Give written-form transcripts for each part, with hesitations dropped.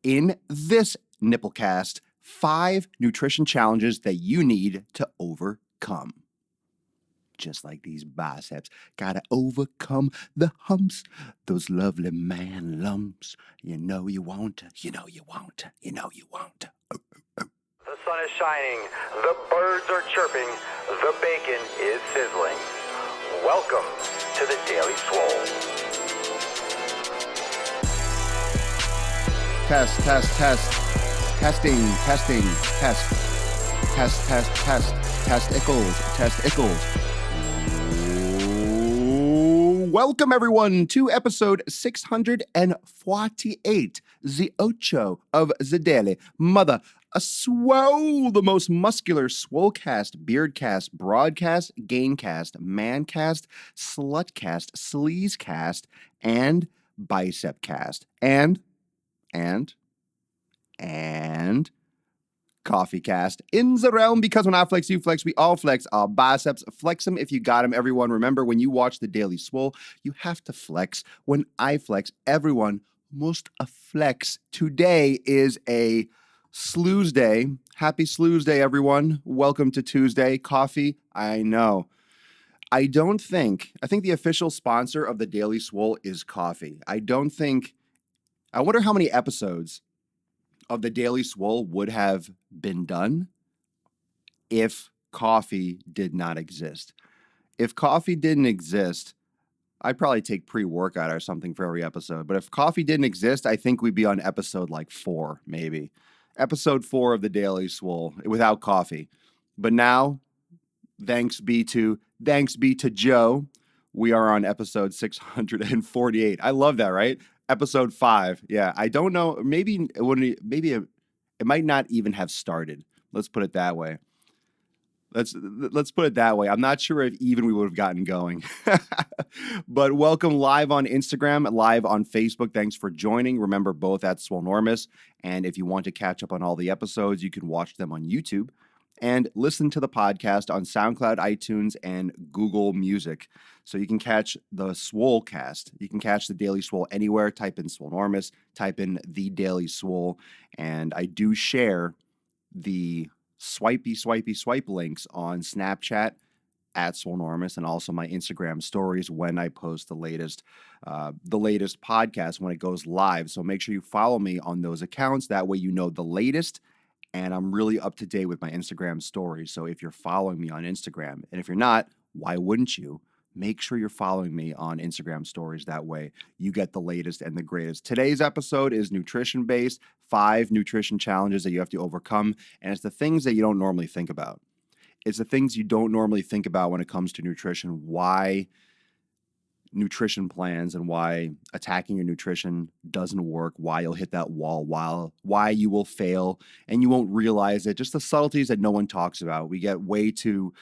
In this Nipplecast, 5 nutrition challenges that you need to overcome. Just like these biceps, gotta overcome the humps, those lovely man lumps. You know you want to, you know you want to, you know you want to. The sun is shining, the birds are chirping, the bacon is sizzling. Welcome to the Daily Swole. Test. Testicles. Welcome, everyone, to episode 648, the ocho of the Daily Mother. A Swole, the most muscular Swolecast, Beardcast, Broadcast, Gaincast, Mancast, Slutcast, Sleazecast, and Bicepcast. And Coffee Cast in the realm, because when I flex, you flex, we all flex our biceps. Flex them if you got them, everyone. Remember, when you watch the Daily Swole, you have to flex. When I flex, everyone must flex. Today is a Slooze Day. Happy Slooze Day, everyone. Welcome to Tuesday. Coffee, I know. I think the official sponsor of the Daily Swole is coffee. I wonder how many episodes of the Daily Swole would have been done if coffee did not exist. If coffee didn't exist, I'd probably take pre-workout or something for every episode. But if coffee didn't exist, I think we'd be on episode like 4, maybe. Episode 4 of the Daily Swole without coffee. But now, thanks be to Joe, we are on episode 648. I love that, right? Episode 5. Yeah, I don't know. Maybe it might not even have started. Let's put it that way. Let's put it that way. I'm not sure if even we would have gotten going. But welcome live on Instagram, live on Facebook. Thanks for joining. Remember, both at Swolenormous. And if you want to catch up on all the episodes, you can watch them on YouTube and listen to the podcast on SoundCloud, iTunes, and Google Music. So you can catch the Swolecast. You can catch the Daily Swole anywhere. Type in Swolenormous, type in the Daily Swole, and I do share the swipe links on Snapchat at Swolenormous, and also my Instagram stories when I post the latest podcast when it goes live. So make sure you follow me on those accounts. That way you know the latest. And I'm really up to date with my Instagram stories. So if you're following me on Instagram, and if you're not, why wouldn't you? Make sure you're following me on Instagram stories. That way you get the latest and the greatest. Today's episode is nutrition-based, 5 nutrition challenges that you have to overcome. And it's the things that you don't normally think about. It's the things you don't normally think about when it comes to nutrition. Why nutrition plans and why attacking your nutrition doesn't work, why you'll hit that wall, why you will fail and you won't realize it. Just the subtleties that no one talks about. We get way too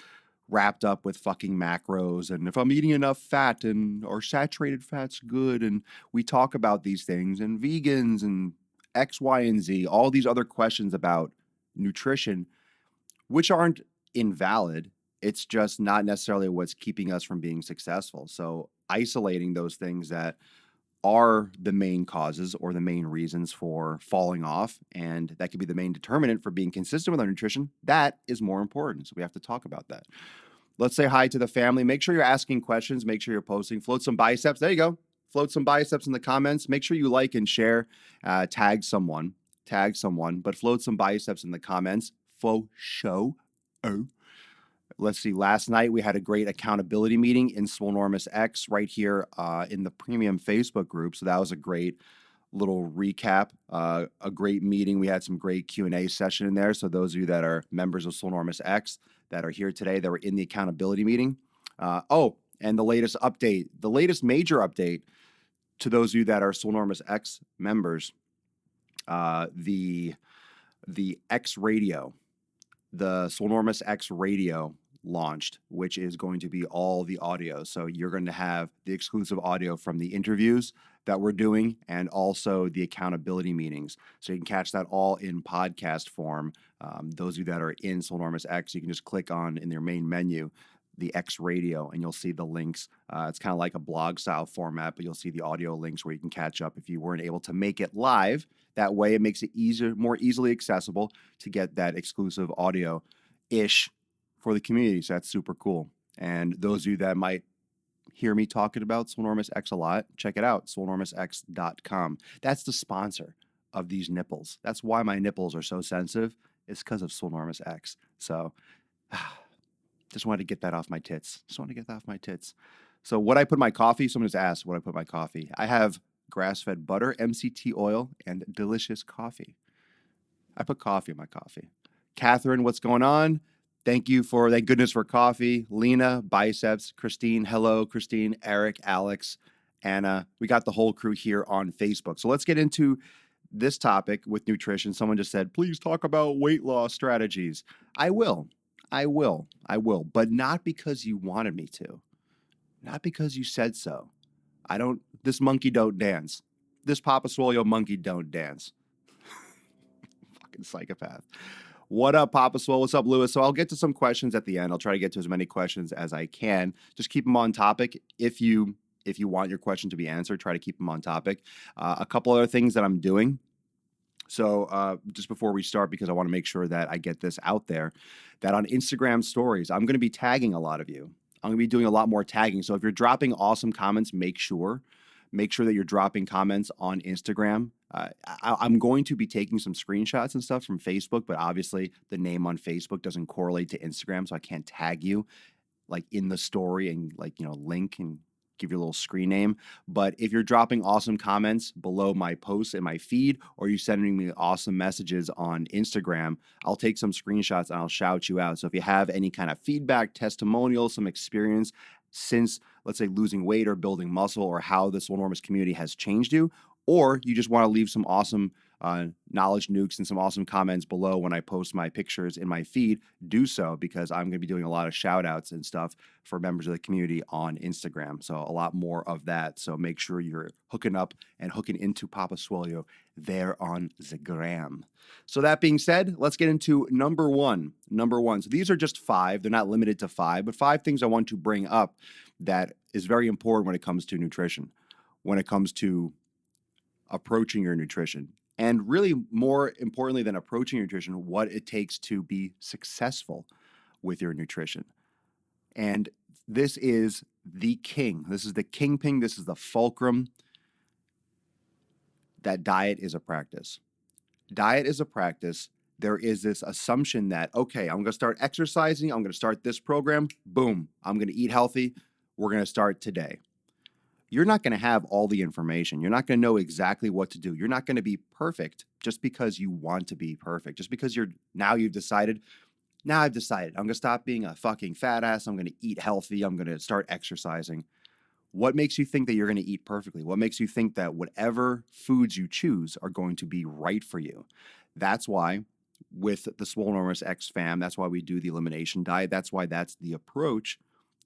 wrapped up with fucking macros and if I'm eating enough fat or saturated fat's good, and we talk about these things and vegans and X, Y, and Z, all these other questions about nutrition, which aren't invalid. It's just not necessarily what's keeping us from being successful. So isolating those things that are the main causes or the main reasons for falling off, and that could be the main determinant for being consistent with our nutrition, that is more important. So we have to talk about that. Let's say hi to the family. Make sure you're asking questions. Make sure you're posting. Float some biceps. There you go. Float some biceps in the comments. Make sure you like and share. Tag someone, but float some biceps in the comments. Faux show. Let's see. Last night we had a great accountability meeting in Swolenormous X right here in the premium Facebook group. So that was a great little recap, a great meeting. We had some great Q&A session in there. So those of you that are members of Swolenormous X that are here today, that were in the accountability meeting. And the latest major update to those of you that are Swolenormous X members, the X Radio, the Swolenormous X Radio launched, which is going to be all the audio. So you're going to have the exclusive audio from the interviews that we're doing and also the accountability meetings. So you can catch that all in podcast form. Those of you that are in Swolenormous X, you can just click on in their main menu the X Radio, and you'll see the links. It's kind of like a blog style format, but you'll see the audio links where you can catch up if you weren't able to make it live. That way it makes it easier, more easily accessible to get that exclusive audio-ish for the community. So that's super cool. And those of you that might hear me talking about Swolenormous X a lot, check it out, swolenormousx.com. That's the sponsor of these nipples. That's why my nipples are so sensitive. It's because of Swolenormous X. So just wanted to get that off my tits. So what I put in my coffee, someone just asked what I put in my coffee. I have grass-fed butter, MCT oil, and delicious coffee. I put coffee in my coffee. Catherine, what's going on? Thank goodness for coffee. Lena, Biceps, Christine, hello, Christine, Eric, Alex, Anna. We got the whole crew here on Facebook. So let's get into this topic with nutrition. Someone just said, please talk about weight loss strategies. I will, but not because you wanted me to. Not because you said so. This monkey don't dance. This Papa Swole monkey don't dance. Fucking psychopath. What up, Papa Swole? What's up, Lewis? So I'll get to some questions at the end. I'll try to get to as many questions as I can. Just keep them on topic. If you want your question to be answered, try to keep them on topic. A couple other things that I'm doing. So just before we start, because I want to make sure that I get this out there, that on Instagram stories, I'm going to be tagging a lot of you. I'm going to be doing a lot more tagging. So if you're dropping awesome comments, make sure that you're dropping comments on Instagram. I'm going to be taking some screenshots and stuff from Facebook, but obviously the name on Facebook doesn't correlate to Instagram, so I can't tag you like in the story and link and give you a little screen name. But if you're dropping awesome comments below my posts in my feed, or you sending me awesome messages on Instagram, I'll take some screenshots and I'll shout you out. So if you have any kind of feedback, testimonial, some experience since, let's say, losing weight or building muscle, or how this Swolenormous community has changed you, or you just want to leave some awesome knowledge nukes and some awesome comments below when I post my pictures in my feed, do so, because I'm going to be doing a lot of shout outs and stuff for members of the community on Instagram. So a lot more of that. So make sure you're hooking up and hooking into Papa Swole there on the gram. So that being said, let's get into number one. So these are just 5. They're not limited to 5, but 5 things I want to bring up that is very important when it comes to nutrition, when it comes to approaching your nutrition. And really, more importantly than approaching your nutrition, what it takes to be successful with your nutrition. And this is the king. This is the kingpin. This is the fulcrum. That diet is a practice. Diet is a practice. There is this assumption that, okay, I'm going to start exercising. I'm going to start this program. Boom. I'm going to eat healthy. We're going to start today. You're not going to have all the information. You're not going to know exactly what to do. You're not going to be perfect just because you want to be perfect. Just because you've decided, I'm going to stop being a fucking fat ass. I'm going to eat healthy. I'm going to start exercising. What makes you think that you're going to eat perfectly? What makes you think that whatever foods you choose are going to be right for you? That's why with the Swolenormous X fam, that's why we do the elimination diet. That's why that's the approach,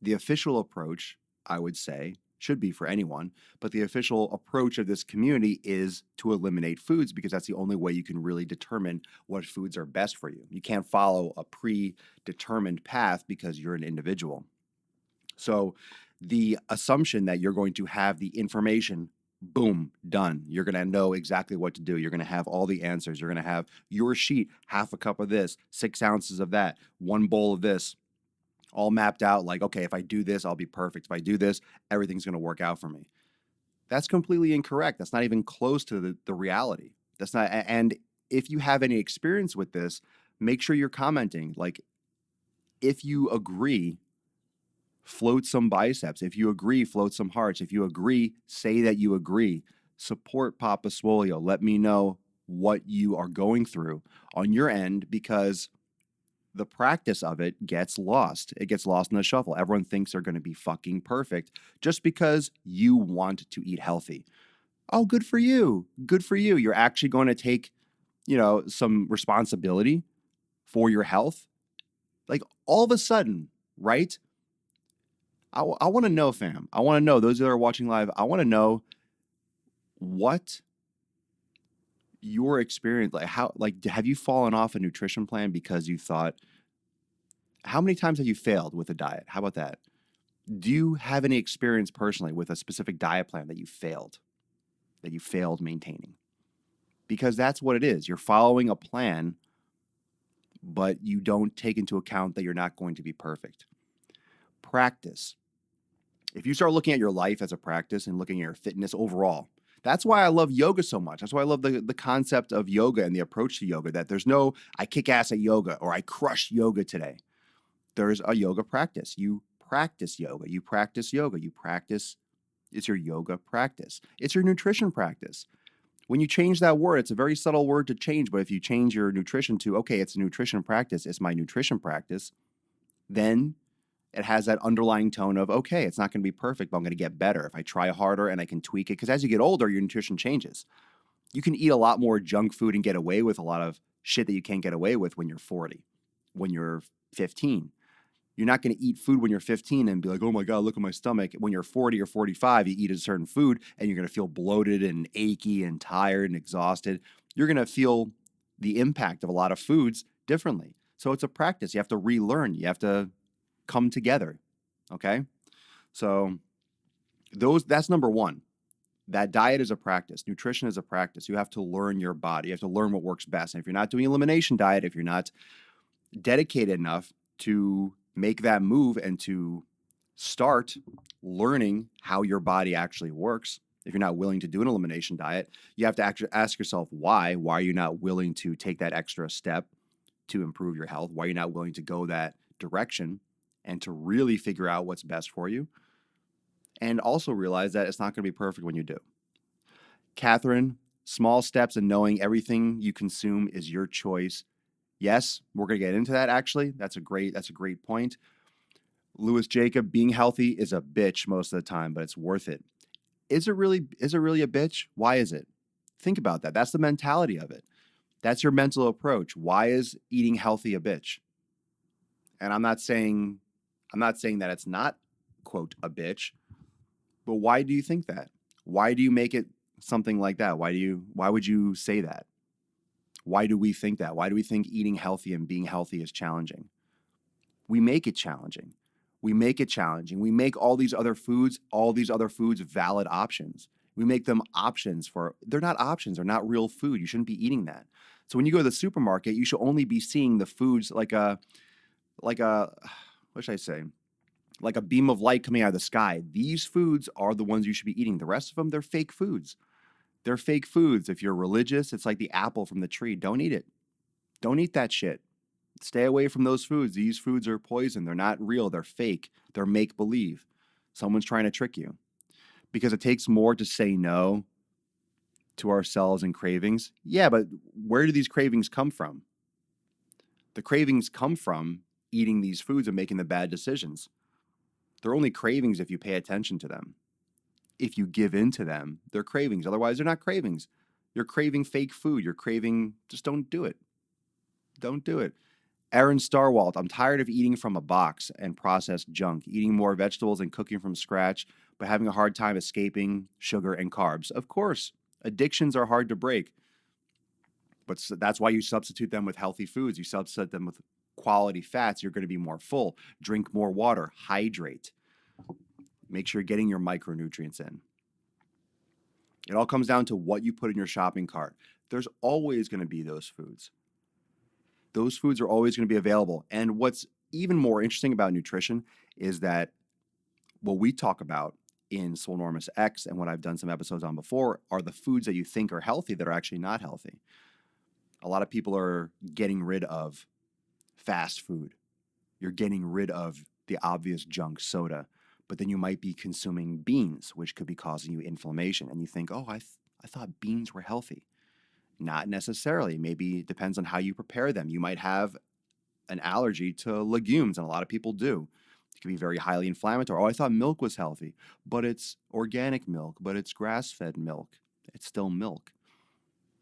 the official approach, I would say, should be for anyone, but the official approach of this community is to eliminate foods, because that's the only way you can really determine what foods are best for you. You can't follow a predetermined path because you're an individual. So the assumption that you're going to have the information, boom, done. You're going to know exactly what to do. You're going to have all the answers. You're going to have your sheet, half a cup of this, 6 ounces of that, 1 bowl of this, all mapped out like, okay, if I do this, I'll be perfect. If I do this, everything's going to work out for me. That's completely incorrect. That's not even close to the reality. That's not. And if you have any experience with this, make sure you're commenting. Like, if you agree, float some biceps. If you agree, float some hearts. If you agree, say that you agree. Support Papa Swole. Let me know what you are going through on your end, because the practice of it gets lost. It gets lost in the shuffle. Everyone thinks they're going to be fucking perfect just because you want to eat healthy. Oh, good for you. Good for you. You're actually going to take, some responsibility for your health. Like, all of a sudden, right? I want to know, fam. I want to know, those that are watching live, I want to know what your experience, have you fallen off a nutrition plan because you thought, how many times have you failed with a diet? How about that? Do you have any experience personally with a specific diet plan that you failed maintaining because that's what it is. You're following a plan, but you don't take into account that you're not going to be perfect. Practice. If you start looking at your life as a practice and looking at your fitness overall, that's why I love yoga so much. That's why I love the concept of yoga and the approach to yoga, that there's no, I kick ass at yoga or I crush yoga today. There's a yoga practice. You practice yoga. You practice yoga. You practice, it's your yoga practice. It's your nutrition practice. When you change that word, it's a very subtle word to change, but if you change your nutrition to, okay, it's a nutrition practice, it's my nutrition practice, then it has that underlying tone of, okay, it's not going to be perfect, but I'm going to get better if I try harder and I can tweak it. Because as you get older, your nutrition changes. You can eat a lot more junk food and get away with a lot of shit that you can't get away with when you're 40, when you're 15. You're not going to eat food when you're 15 and be like, oh my God, look at my stomach. When you're 40 or 45, you eat a certain food and you're going to feel bloated and achy and tired and exhausted. You're going to feel the impact of a lot of foods differently. So it's a practice. You have to relearn. You have to come together. Okay? So that's number one. That diet is a practice. Nutrition is a practice. You have to learn your body. You have to learn what works best. And if you're not doing elimination diet, if you're not dedicated enough to make that move and to start learning how your body actually works, if you're not willing to do an elimination diet, you have to actually ask yourself why. Why are you not willing to take that extra step to improve your health? Why are you not willing to go that direction and to really figure out what's best for you? And also realize that it's not going to be perfect when you do. Catherine, small steps and knowing everything you consume is your choice. Yes, we're going to get into that actually. That's a great point. Louis Jacob, being healthy is a bitch most of the time, but it's worth it. Is it really a bitch? Why is it? Think about that. That's the mentality of it. That's your mental approach. Why is eating healthy a bitch? And I'm not saying that it's not, quote, a bitch, but why do you think that? Why do you make it something like that? Why would you say that? Why do we think that? Why do we think eating healthy and being healthy is challenging? We make it challenging. We make all these other foods valid options. We make them options for, they're not options, they're not real food. You shouldn't be eating that. So when you go to the supermarket, you should only be seeing the foods like a, what should I say? Like a beam of light coming out of the sky. These foods are the ones you should be eating. The rest of them, they're fake foods. They're fake foods. If you're religious, it's like the apple from the tree. Don't eat it. Don't eat that shit. Stay away from those foods. These foods are poison. They're not real. They're fake. They're make-believe. Someone's trying to trick you. Because it takes more to say no to ourselves and cravings. Yeah, but where do these cravings come from? The cravings come from eating these foods and making the bad decisions. They're only cravings if you pay attention to them. If you give in to them, they're cravings. Otherwise, they're not cravings. You're craving fake food. You're craving, just don't do it. Don't do it. Aaron Starwalt, I'm tired of eating from a box and processed junk, eating more vegetables and cooking from scratch, but having a hard time escaping sugar and carbs. Of course, addictions are hard to break, but that's why you substitute them with healthy foods. You substitute them with quality fats. You're going to be more full. Drink more water. Hydrate. Make sure you're getting your micronutrients in. It all comes down to what you put in your shopping cart. There's always going to be those foods. Those foods are always going to be available. And what's even more interesting about nutrition is that what we talk about in Swolenormous X and what I've done some episodes on before are the foods that you think are healthy that are actually not healthy. A lot of people are getting rid of fast food. You're getting rid of the obvious junk soda, but then you might be consuming beans, which could be causing you inflammation. And you think, oh, I thought beans were healthy. Not necessarily. Maybe it depends on how you prepare them. You might have an allergy to legumes, and a lot of people do. It can be very highly inflammatory. Oh, I thought milk was healthy, but it's organic milk, but it's grass-fed milk. It's still milk.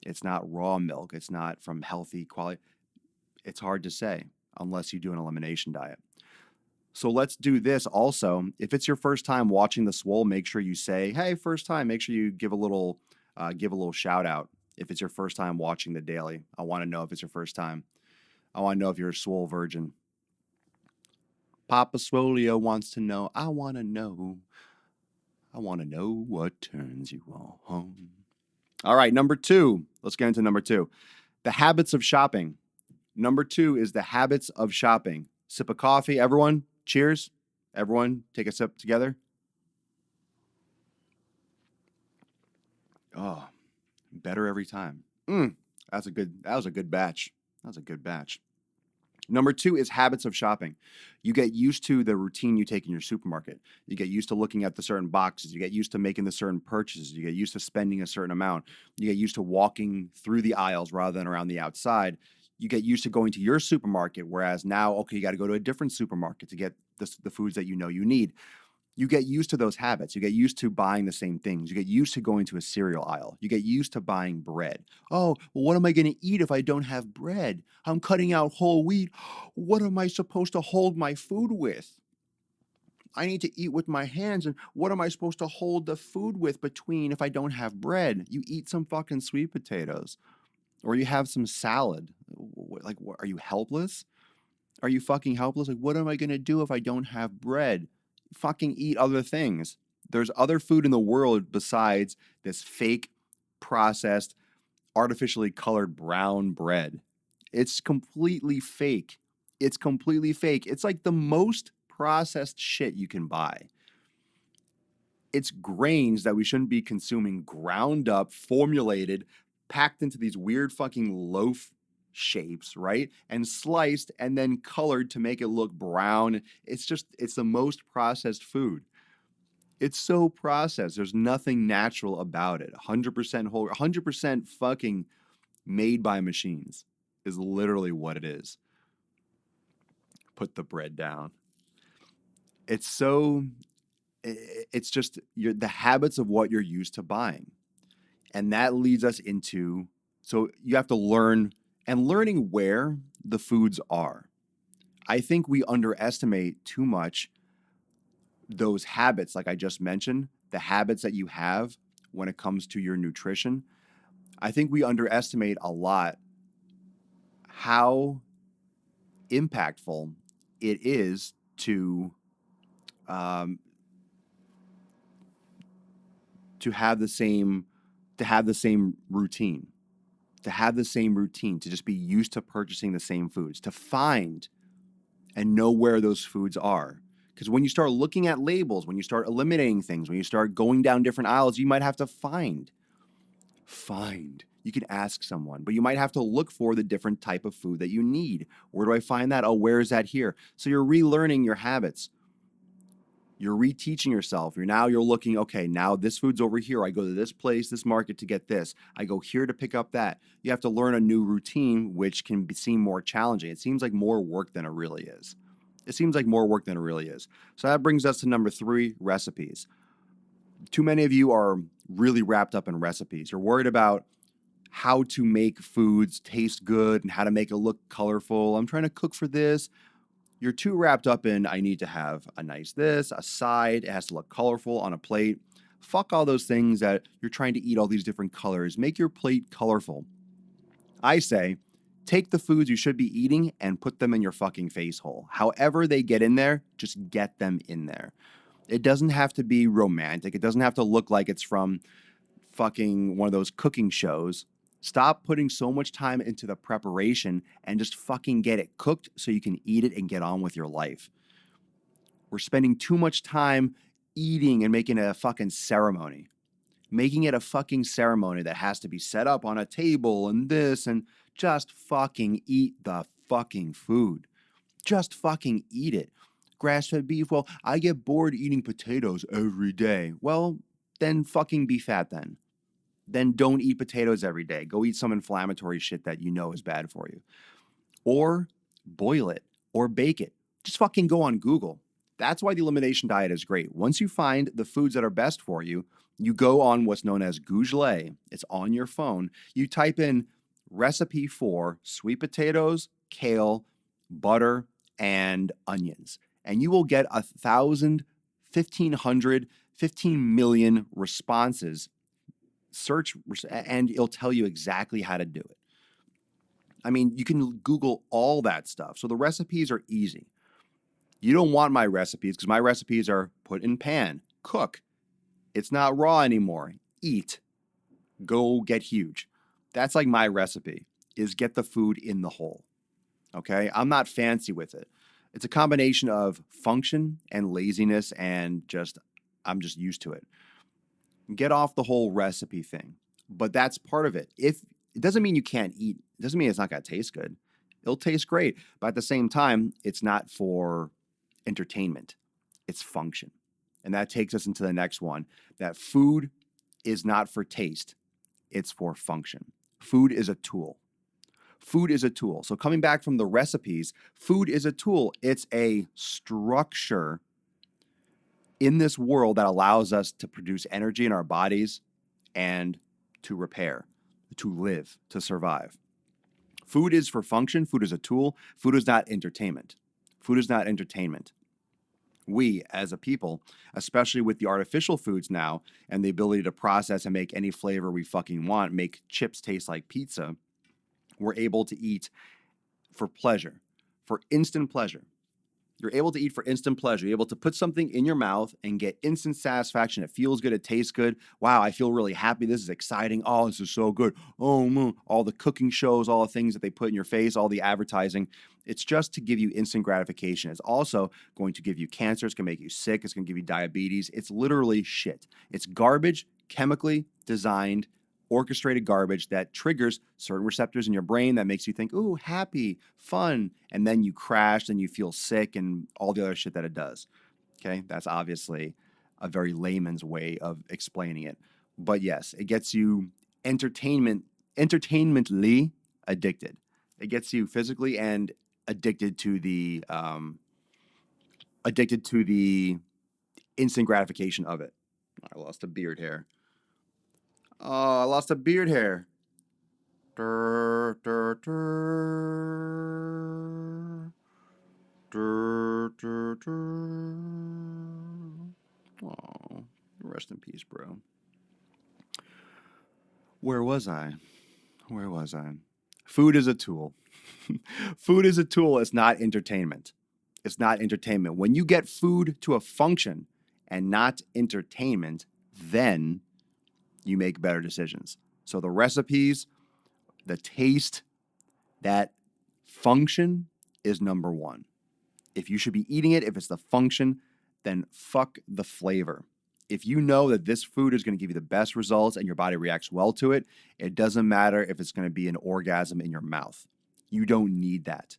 It's not raw milk. It's not from healthy quality. It's hard to say unless you do an elimination diet. So let's do this also. If it's your first time watching the Swole, make sure you say, hey, first time. Make sure you give a little shout out. If it's your first time watching the daily, I want to know if it's your first time. I want to know if you're a Swole virgin. Papa Swolio wants to know. I want to know what turns you on. All right, number 2. Let's get into number 2. The habits of shopping. Number 2 is the habits of shopping. Sip of coffee, everyone. Cheers. Everyone, take a sip together. Oh, better every time. That was a good batch. That was a good batch. Number 2 is habits of shopping. You get used to the routine you take in your supermarket. You get used to looking at the certain boxes. You get used to making the certain purchases. You get used to spending a certain amount. You get used to walking through the aisles rather than around the outside. You get used to going to your supermarket, whereas now, okay, you got to go to a different supermarket to get the foods that you know you need. You get used to those habits. You get used to buying the same things. You get used to going to a cereal aisle. You get used to buying bread. Oh, well, what am I going to eat if I don't have bread? I'm cutting out whole wheat. What am I supposed to hold my food with? I need to eat with my hands. And what am I supposed to hold the food with between if I don't have bread? You eat some fucking sweet potatoes or you have some salad. Like, are you helpless? Are you fucking helpless? Like, what am I going to do if I don't have bread? Fucking eat other things. There's other food in the world besides this fake, processed, artificially colored brown bread. It's completely fake. It's completely fake. It's like the most processed shit you can buy. It's grains that we shouldn't be consuming, ground up, formulated, packed into these weird fucking loaf shapes, right? And sliced and then colored to make it look brown. It's the most processed food. It's so processed. There's nothing natural about it. 100% whole, 100% fucking made by machines is literally what it is. Put the bread down. It's so, it's just the habits of what you're used to buying. And that leads us into, so you have to learn and learning where the foods are. I think we underestimate too much those habits, like I just mentioned, the habits that you have when it comes to your nutrition. I think we underestimate a lot how impactful it is um, to have the same routine, to just be used to purchasing the same foods, to find and know where those foods are. Because when you start looking at labels, when you start eliminating things, when you start going down different aisles, you might have to find. You can ask someone, but you might have to look for the different type of food that you need. Where do I find that? Oh, where is that here? So you're relearning your habits. You're reteaching yourself. You're looking, okay, now this food's over here. I go to this place, this market to get this. I go here to pick up that. You have to learn a new routine, which can seem more challenging. It seems like more work than it really is. So that brings us to number 3, recipes. Too many of you are really wrapped up in recipes. You're worried about how to make foods taste good and how to make it look colorful. I'm trying to cook for this. You're too wrapped up in, I need to have a nice this, a side, it has to look colorful on a plate. Fuck all those things that you're trying to eat all these different colors. Make your plate colorful. I say, take the foods you should be eating and put them in your fucking face hole. However they get in there, just get them in there. It doesn't have to be romantic. It doesn't have to look like it's from fucking one of those cooking shows. Stop putting so much time into the preparation and just fucking get it cooked so you can eat it and get on with your life. We're spending too much time eating and making it a fucking ceremony. Making it a fucking ceremony that has to be set up on a table and this, and just fucking eat the fucking food. Just fucking eat it. Grass-fed beef, well, I get bored eating potatoes every day. Well, then fucking be fat then. Then don't eat potatoes every day. Go eat some inflammatory shit that you know is bad for you. Or boil it or bake it. Just fucking go on Google. That's why the elimination diet is great. Once you find the foods that are best for you, you go on what's known as Google. It's on your phone. You type in recipe for sweet potatoes, kale, butter, and onions. And you will get 1,000, 1,500, 15 million responses. Search and it'll tell you exactly how to do it. I mean, you can Google all that stuff. So the recipes are easy. You don't want my recipes because my recipes are put in pan, cook. It's not raw anymore. Eat. Go get huge. That's like my recipe, is get the food in the hole. Okay? I'm not fancy with it. It's a combination of function and laziness and I'm just used to it. Get off the whole recipe thing. But that's part of it. If it doesn't mean you can't eat, it doesn't mean it's not going to taste good. It'll taste great, but at the same time, it's not for entertainment. It's function. And that takes us into the next one, that food is not for taste, it's for function. Food is a tool. Food is a tool. So coming back from the recipes, food is a tool. It's a structure in this world that allows us to produce energy in our bodies and to repair, to live, to survive. Food is for function. Food is a tool. Food is not entertainment. Food is not entertainment. We, as a people, especially with the artificial foods now and the ability to process and make any flavor we fucking want, make chips taste like pizza, we're able to eat for pleasure, for instant pleasure. You're able to eat for instant pleasure. You're able to put something in your mouth and get instant satisfaction. It feels good. It tastes good. Wow, I feel really happy. This is exciting. Oh, this is so good. Oh, all the cooking shows, all the things that they put in your face, all the advertising. It's just to give you instant gratification. It's also going to give you cancer. It's going to make you sick. It's going to give you diabetes. It's literally shit. It's garbage, chemically designed, orchestrated garbage that triggers certain receptors in your brain that makes you think, ooh, happy, fun, and then you crash and you feel sick and all the other shit that it does. Okay, that's obviously a very layman's way of explaining it. But yes, it gets you entertainmentally addicted. It gets you physically and addicted to the instant gratification of it. I lost a beard hair. Oh, I lost a beard hair. Dur, dur, dur. Dur, dur, dur. Oh, rest in peace, bro. Where was I? Food is a tool. Food is a tool. It's not entertainment. It's not entertainment. When you get food to a function and not entertainment, then you make better decisions. So the recipes, the taste, that function is number one. If you should be eating it, if it's the function, then fuck the flavor. If you know that this food is going to give you the best results and your body reacts well to it, it doesn't matter if it's going to be an orgasm in your mouth. You don't need that.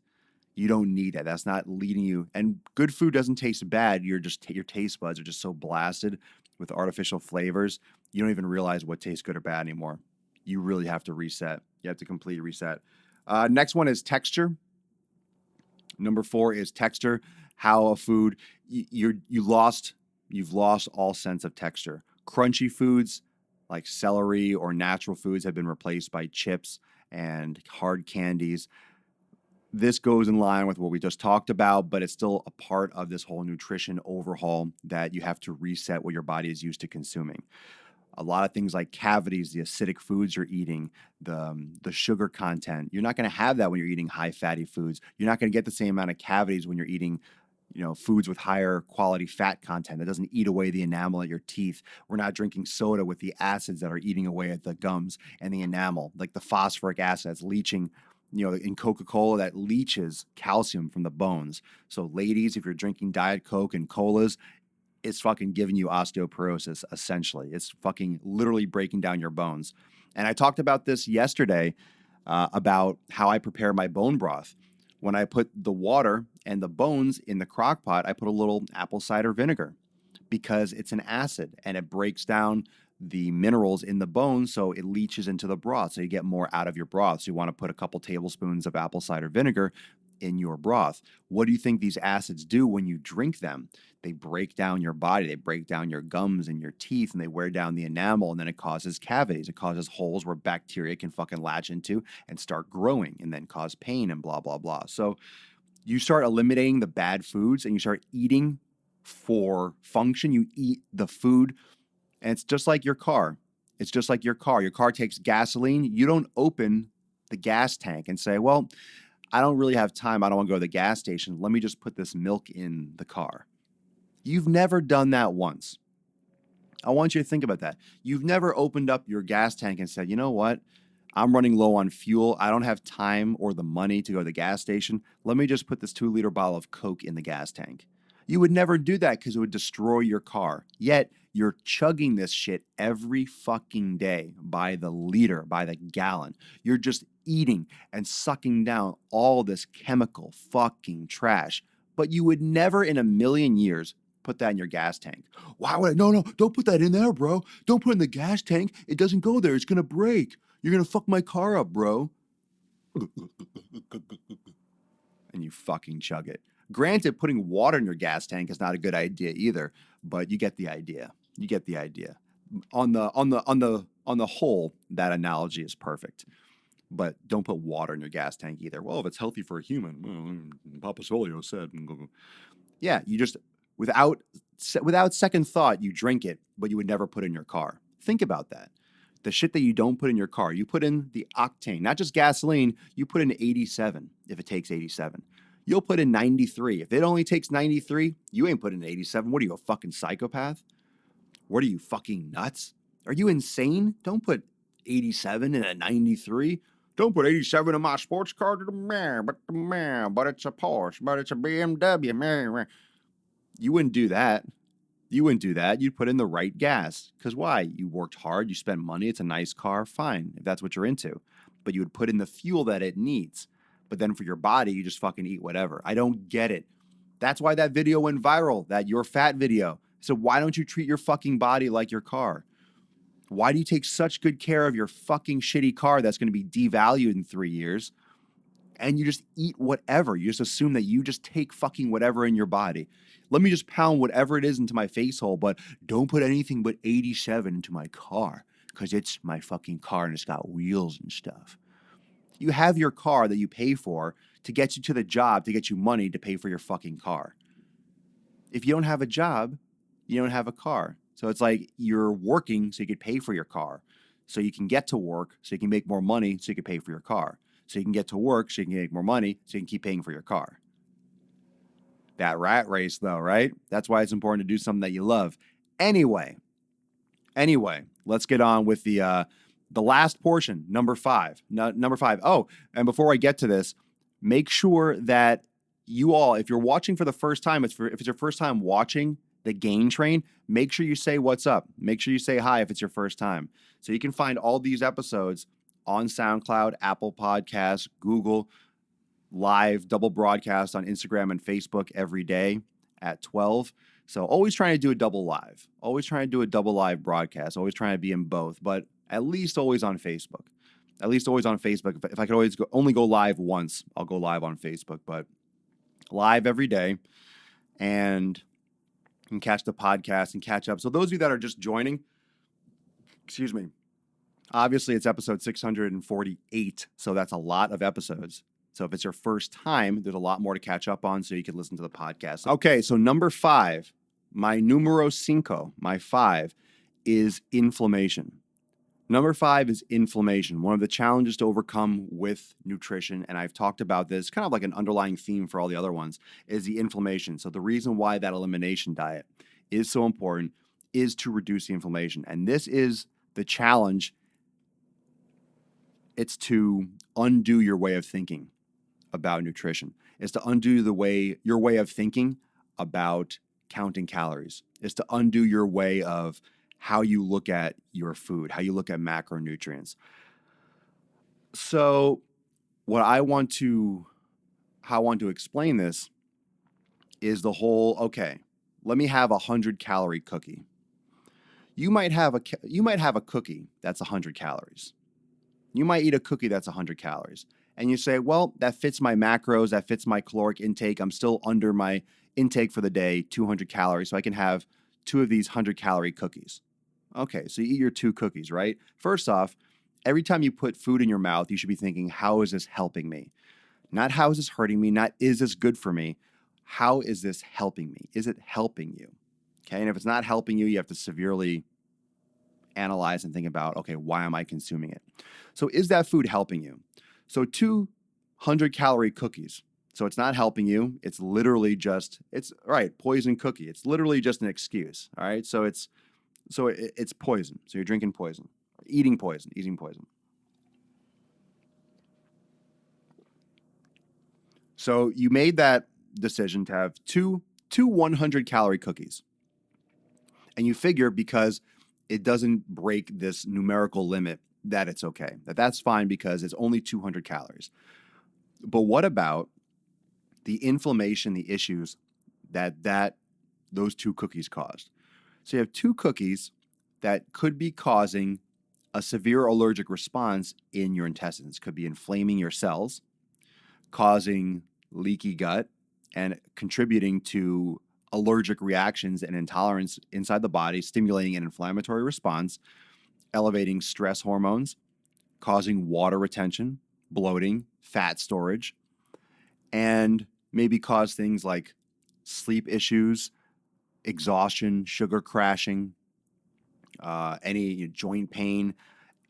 You don't need that. That's not leading you. And good food doesn't taste bad. Your taste buds are just so blasted with artificial flavors. You don't even realize what tastes good or bad anymore. You really have to reset. You have to completely reset. Next one is texture. Number 4 is texture. How a food you've lost all sense of texture. Crunchy foods like celery or natural foods have been replaced by chips and hard candies. This goes in line with what we just talked about, but it's still a part of this whole nutrition overhaul that you have to reset what your body is used to consuming. A lot of things like cavities, the acidic foods you're eating, the sugar content. You're not going to have that when you're eating high fatty foods. You're not going to get the same amount of cavities when you're eating, foods with higher quality fat content that doesn't eat away the enamel at your teeth. We're not drinking soda with the acids that are eating away at the gums and the enamel, like the phosphoric acid that's leaching. In Coca-Cola, that leaches calcium from the bones. So ladies, if you're drinking Diet Coke and colas, it's fucking giving you osteoporosis, essentially. It's fucking literally breaking down your bones. And I talked about this yesterday about how I prepare my bone broth. When I put the water and the bones in the crock pot, I put a little apple cider vinegar because it's an acid and it breaks down the minerals in the bones, so it leaches into the broth, so you get more out of your broth. So you want to put a couple tablespoons of apple cider vinegar in your broth. What do you think these acids do when you drink them? They break down your body, they break down your gums and your teeth, and they wear down the enamel, and then it causes cavities. It causes holes where bacteria can fucking latch into and start growing and then cause pain and blah, blah, blah. So you start eliminating the bad foods and you start eating for function. You eat the food. And it's just like your car. It's just like your car. Your car takes gasoline. You don't open the gas tank and say, well, I don't really have time. I don't want to go to the gas station. Let me just put this milk in the car. You've never done that once. I want you to think about that. You've never opened up your gas tank and said, you know what? I'm running low on fuel. I don't have time or the money to go to the gas station. Let me just put this 2 liter bottle of Coke in the gas tank. You would never do that because it would destroy your car. Yet you're chugging this shit every fucking day by the liter, by the gallon. You're just eating and sucking down all this chemical fucking trash. But you would never in a million years put that in your gas tank. Why would I? No, no, don't put that in there, bro. Don't put it in the gas tank. It doesn't go there. It's going to break. You're going to fuck my car up, bro. And you fucking chug it. Granted, putting water in your gas tank is not a good idea either, but you get the idea. You get the idea. On the whole, that analogy is perfect. But don't put water in your gas tank either. Well, if it's healthy for a human, Papa Swole said. Yeah, you just without second thought, you drink it, but you would never put it in your car. Think about that. The shit that you don't put in your car, you put in the octane, not just gasoline, you put in 87 if it takes 87. You'll put in 93. If it only takes 93, you ain't putting in 87. What are you, a fucking psychopath? What are you, fucking nuts? Are you insane? Don't put 87 in a 93. Don't put 87 in my sports car, but it's a Porsche, but it's a BMW. You wouldn't do that. You wouldn't do that. You'd put in the right gas. Because why? You worked hard, you spent money, it's a nice car, fine, if that's what you're into. But you would put in the fuel that it needs. But then for your body, you just fucking eat whatever. I don't get it. That's why that video went viral, that you're fat video. So why don't you treat your fucking body like your car? Why do you take such good care of your fucking shitty car that's going to be devalued in 3 years? And you just eat whatever. You just assume that you just take fucking whatever in your body. Let me just pound whatever it is into my face hole, but don't put anything but 87 into my car because it's my fucking car and it's got wheels and stuff. You have your car that you pay for to get you to the job, to get you money to pay for your fucking car. If you don't have a job, you don't have a car. So it's like you're working so you could pay for your car. So you can get to work so you can make more money so you can pay for your car. So you can get to work so you can make more money so you can keep paying for your car. That rat race though, right? That's why it's important to do something that you love. Anyway, let's get on with the last portion, number 5. Number 5. Oh, and before I get to this, make sure that you all, if you're watching for the first time, if it's your first time watching the Gain Train, make sure you say what's up. Make sure you say hi if it's your first time. So you can find all these episodes on SoundCloud, Apple Podcasts, Google, live double broadcast on Instagram and Facebook every day at 12. So always trying to do a double live. Always trying to do a double live broadcast. Always trying to be in both, but at least always on Facebook. At least always on Facebook. If I could always only go live once, I'll go live on Facebook, but live every day. And you can catch the podcast and catch up. So those of you that are just joining, excuse me, obviously it's episode 648. So that's a lot of episodes. So if it's your first time, there's a lot more to catch up on so you can listen to the podcast. Okay, so number 5, my numero cinco, my 5 is inflammation. Number 5 is inflammation, one of the challenges to overcome with nutrition. And I've talked about this, kind of like an underlying theme for all the other ones, is the inflammation. So the reason why that elimination diet is so important is to reduce the inflammation. And this is the challenge. It's to undo your way of thinking about nutrition. It's to undo your way of thinking about counting calories. It's to undo your way of how you look at your food, how you look at macronutrients. So how I want to explain this is the whole, okay, let me have 100-calorie cookie. You might have a cookie that's 100 calories. You might eat a cookie that's 100 calories. And you say, well, that fits my macros, that fits my caloric intake. I'm still under my intake for the day, 200 calories, so I can have 2 of these 100-calorie cookies. Okay, so you eat your 2 cookies, right? First off, every time you put food in your mouth, you should be thinking, how is this helping me? Not how is this hurting me, not is this good for me? How is this helping me? Is it helping you? Okay, and if it's not helping you, you have to severely analyze and think about, okay, why am I consuming it? So is that food helping you? So 200-calorie cookies. So it's not helping you. It's literally just, poison cookie. It's literally just an excuse. All right. So it's So it's poison. So you're drinking poison, eating poison. So you made that decision to have two 100-calorie cookies. And you figure because it doesn't break this numerical limit that it's okay. That's fine because it's only 200 calories. But what about the inflammation, the issues that those two cookies caused? So you have two cookies that could be causing a severe allergic response in your intestines. Could be inflaming your cells, causing leaky gut, and contributing to allergic reactions and intolerance inside the body, stimulating an inflammatory response, elevating stress hormones, causing water retention, bloating, fat storage, and maybe cause things like sleep issues, exhaustion, sugar crashing, any joint pain,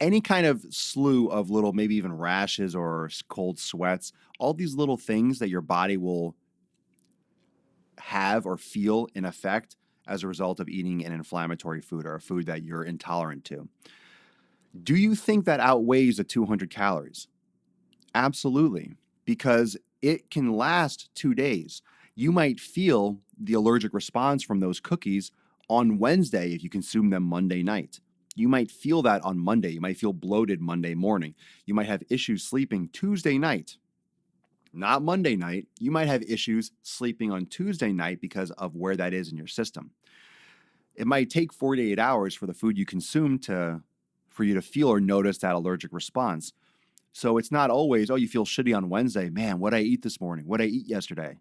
any kind of slew of little, maybe even rashes or cold sweats, all these little things that your body will have or feel in effect as a result of eating an inflammatory food or a food that you're intolerant to. Do you think that outweighs the 200 calories? Absolutely, because it can last 2 days. You might feel the allergic response from those cookies on Wednesday if you consume them Monday night. You might feel that on Monday. You might feel bloated Monday morning. You might have issues sleeping Tuesday night, not Monday night. You might have issues sleeping on Tuesday night because of where that is in your system. It might take 48 hours for the food you consume for you to feel or notice that allergic response. So it's not always, oh, you feel shitty on Wednesday. Man, what did I eat this morning? What did I eat yesterday?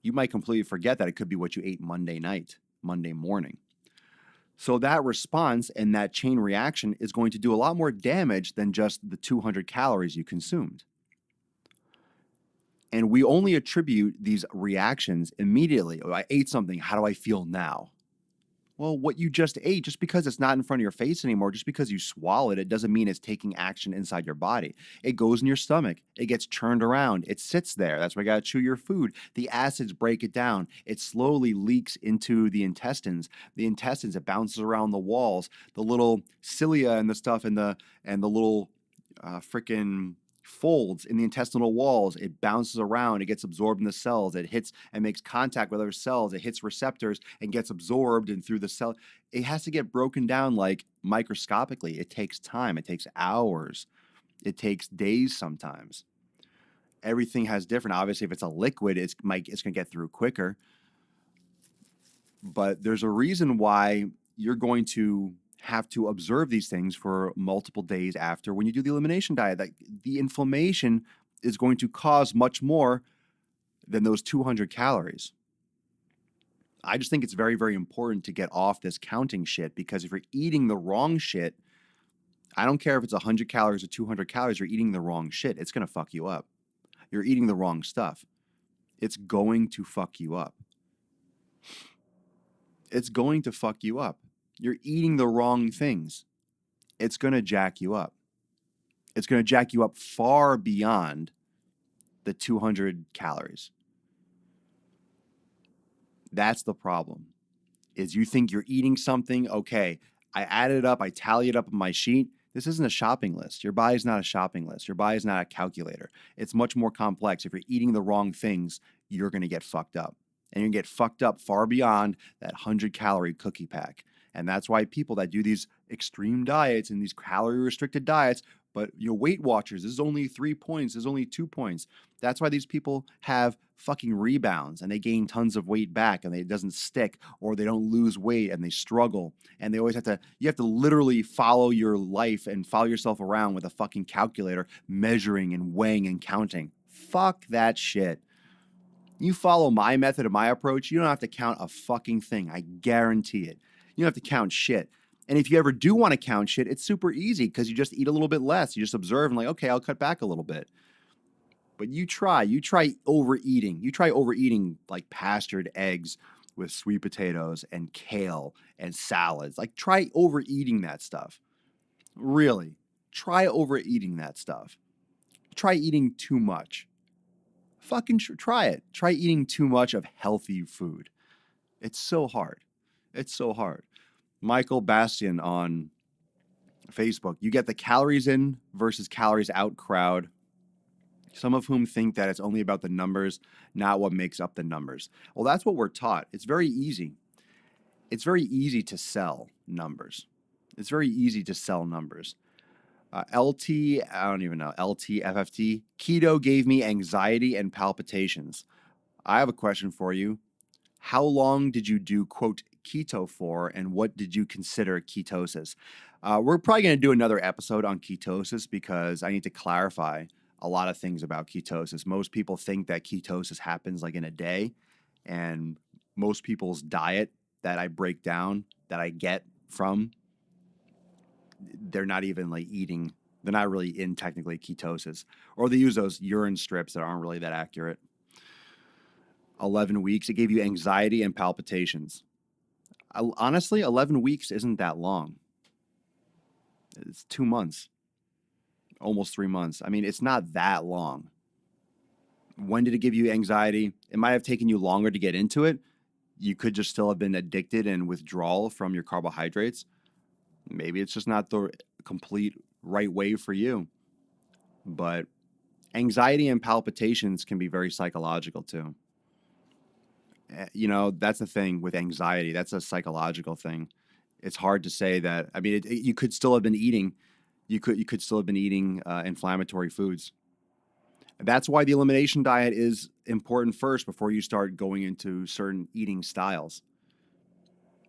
You might completely forget that it could be what you ate Monday night, Monday morning. So that response and that chain reaction is going to do a lot more damage than just the 200 calories you consumed. And we only attribute these reactions immediately. Oh, I ate something. How do I feel now? Well, what you just ate, just because it's not in front of your face anymore, just because you swallowed it, doesn't mean it's taking action inside your body. It goes in your stomach. It gets churned around. It sits there. That's why you got to chew your food. The acids break it down. It slowly leaks into the intestines. The intestines, it bounces around the walls. The little cilia and the stuff and the little freaking folds in the intestinal walls. It bounces around. It gets absorbed in the cells. It hits and makes contact with other cells. It hits receptors and gets absorbed and through the cell. It has to get broken down like microscopically. It takes time. It takes hours. It takes days sometimes. Everything has different. Obviously, if it's a liquid, it's going to get through quicker. But there's a reason why you're going to have to observe these things for multiple days after when you do the elimination diet. That the inflammation is going to cause much more than those 200 calories. I just think it's very, very important to get off this counting shit, because if you're eating the wrong shit, I don't care if it's 100 calories or 200 calories, you're eating the wrong shit. It's going to fuck you up. You're eating the wrong stuff. It's going to fuck you up. It's going to fuck you up. You're eating the wrong things. It's going to jack you up. It's going to jack you up far beyond the 200 calories. That's the problem. Is you think you're eating something, okay, I added it up, I tallied it up on my sheet. This isn't a shopping list. Your body's not a shopping list. Your body's not a calculator. It's much more complex. If you're eating the wrong things, you're going to get fucked up. And you're going to get fucked up far beyond that 100-calorie cookie pack. And that's why people that do these extreme diets and these calorie-restricted diets, but Weight Watchers, this is only 3 points, this is only 2 points. That's why these people have fucking rebounds and they gain tons of weight back and it doesn't stick, or they don't lose weight and they struggle. And they always you have to literally follow your life and follow yourself around with a fucking calculator, measuring and weighing and counting. Fuck that shit. You follow my method and my approach, you don't have to count a fucking thing. I guarantee it. You don't have to count shit. And if you ever do want to count shit, it's super easy because you just eat a little bit less. You just observe and like, okay, I'll cut back a little bit. But you try overeating. You try overeating like pastured eggs with sweet potatoes and kale and salads. Like try overeating that stuff. Really, try overeating that stuff. Try eating too much. Fucking try it. Try eating too much of healthy food. It's so hard. It's so hard. Michael Bastian on Facebook. You get the calories in versus calories out crowd, some of whom think that it's only about the numbers, not what makes up the numbers. Well, that's what we're taught. It's very easy. It's very easy to sell numbers. It's very easy to sell numbers. LT, I don't even know, LT, FFT, keto gave me anxiety and palpitations. I have a question for you. How long did you do, quote, keto for, and what did you consider ketosis? We're probably going to do another episode on ketosis because I need to clarify a lot of things about ketosis. Most people think that ketosis happens like in a day, and most people's diet that I break down, that I get from, they're not even like eating, they're not really in technically ketosis, or they use those urine strips that aren't really that accurate. 11 weeks, it gave you anxiety and palpitations. Honestly, 11 weeks isn't that long. It's 2 months, almost 3 months. I mean, it's not that long. When did it give you anxiety? It might have taken you longer to get into it. You could just still have been addicted and withdrawal from your carbohydrates. Maybe it's just not the complete right way for you. But anxiety and palpitations can be very psychological too. You know, that's the thing with anxiety. That's a psychological thing. It's hard to say that. I mean, you could still have been eating. You could still have been eating inflammatory foods. That's why the elimination diet is important first before you start going into certain eating styles.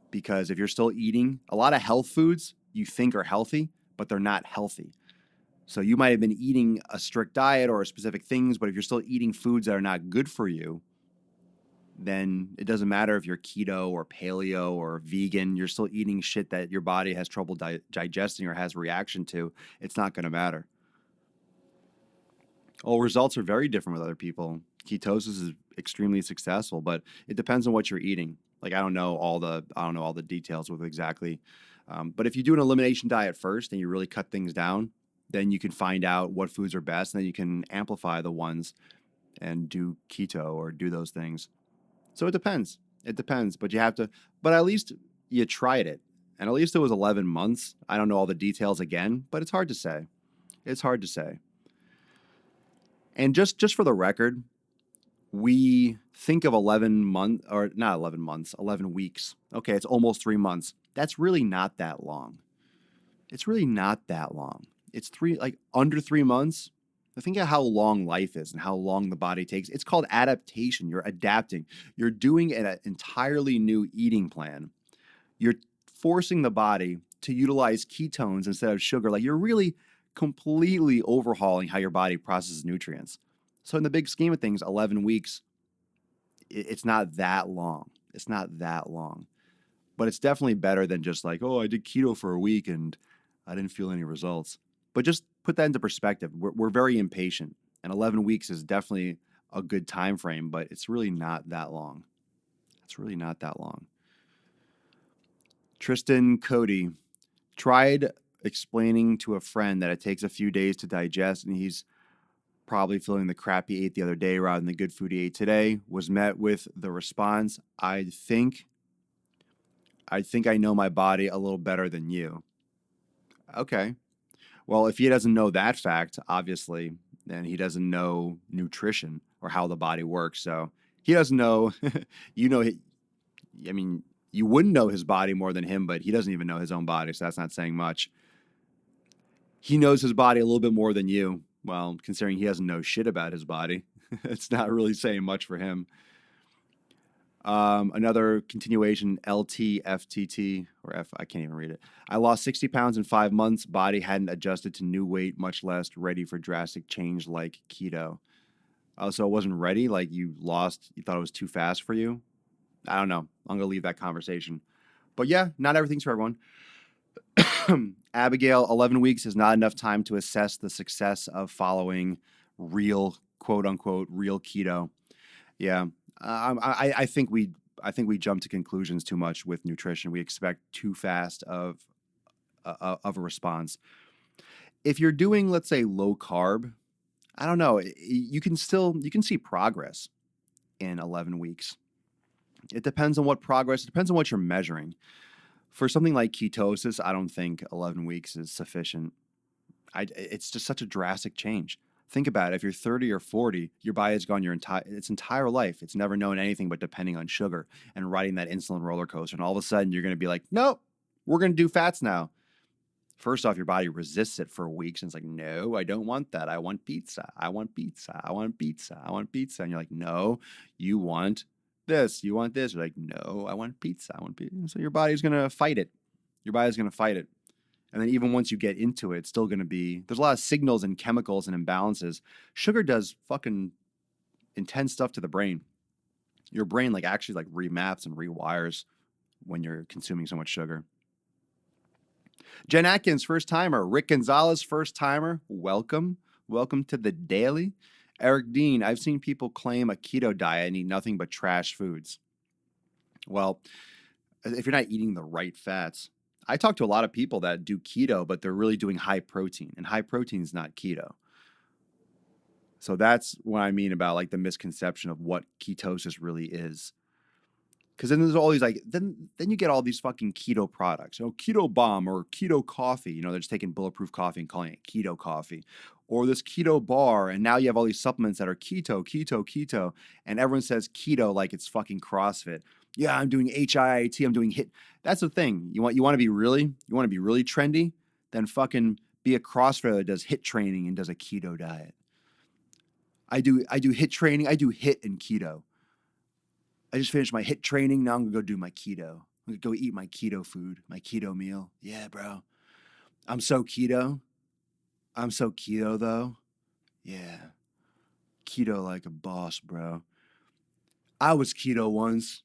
Because if you're still eating a lot of health foods, you think are healthy, but they're not healthy. So you might have been eating a strict diet or specific things, but if you're still eating foods that are not good for you, then it doesn't matter if you're keto or paleo or vegan, you're still eating shit that your body has trouble digesting or has reaction to. It's not going to matter. Oh, results are very different with other people. Ketosis is extremely successful, but it depends on what you're eating. Like I don't know all the details with exactly. But if you do an elimination diet first and you really cut things down, then you can find out what foods are best, and then you can amplify the ones and do keto or do those things. So it depends. It depends, but you have to. But at least you tried it, and at least it was 11 months. I don't know all the details again, but it's hard to say. It's hard to say. And just for the record, we think of 11 months, or not 11 months, 11 weeks. Okay, it's almost 3 months. That's really not that long. It's really not that long. It's under 3 months. Think of how long life is and how long the body takes. It's called adaptation. You're adapting. You're doing an entirely new eating plan. You're forcing the body to utilize ketones instead of sugar. Like you're really completely overhauling how your body processes nutrients. So in the big scheme of things, 11 weeks, it's not that long. It's not that long. But it's definitely better than just like, oh, I did keto for a week and I didn't feel any results. But just put that into perspective. We're very impatient, and 11 weeks is definitely a good time frame, but it's really not that long. It's really not that long. Tristan Cody tried explaining to a friend that it takes a few days to digest, and he's probably feeling the crap he ate the other day rather than the good food he ate today. Was met with the response, I think I know my body a little better than you. Okay. Well, if he doesn't know that fact, obviously, then he doesn't know nutrition or how the body works. So he doesn't know, you know, I mean, you wouldn't know his body more than him, but he doesn't even know his own body. So that's not saying much. He knows his body a little bit more than you. Well, considering he doesn't know shit about his body, it's not really saying much for him. Another continuation, LTFTT, or F, I can't even read it. I lost 60 pounds in 5 months. Body hadn't adjusted to new weight, much less ready for drastic change like keto. So it wasn't ready? Like you thought it was too fast for you? I don't know. I'm going to leave that conversation. But yeah, not everything's for everyone. Abigail, 11 weeks is not enough time to assess the success of following real, quote unquote, real keto. Yeah. I think we jump to conclusions too much with nutrition. We expect too fast of a response. If you're doing, let's say, low carb, I don't know. You can see progress in 11 weeks. It depends on what progress. It depends on what you're measuring. For something like ketosis, I don't think 11 weeks is sufficient. It's just such a drastic change. Think about it. If you're 30 or 40, your body has gone its entire life. It's never known anything but depending on sugar and riding that insulin roller coaster. And all of a sudden, you're going to be like, nope, we're going to do fats now. First off, your body resists it for weeks. And it's like, no, I don't want that. I want pizza. I want pizza. I want pizza. I want pizza. And you're like, no, you want this. You want this. You're like, no, I want pizza. I want pizza. So your body's going to fight it. Your body's going to fight it. And then even once you get into it, it's still going to be, there's a lot of signals and chemicals and imbalances. Sugar does fucking intense stuff to the brain. Your brain actually remaps and rewires when you're consuming so much sugar. Jen Atkins, first timer. Rick Gonzalez, first timer. Welcome. Welcome to the daily. Eric Dean, I've seen people claim a keto diet and eat nothing but trash foods. Well, if you're not eating the right fats, I talk to a lot of people that do keto, but they're really doing high protein, and high protein is not keto. So that's what I mean about the misconception of what ketosis really is. Because then there's all these then you get all these fucking keto products, keto bomb or keto coffee. They're just taking bulletproof coffee and calling it keto coffee, or this keto bar. And now you have all these supplements that are keto, and everyone says keto like it's fucking CrossFit. Yeah, I'm doing HIIT. I'm doing HIIT. That's the thing. You want to be really trendy, then fucking be a CrossFitter that does HIIT training and does a keto diet. I do HIIT training. I do HIIT and keto. I just finished my HIIT training. Now I'm going to go do my keto. I'm going to go eat my keto food, my keto meal. Yeah, bro. I'm so keto. I'm so keto, though. Yeah. Keto like a boss, bro. I was keto once.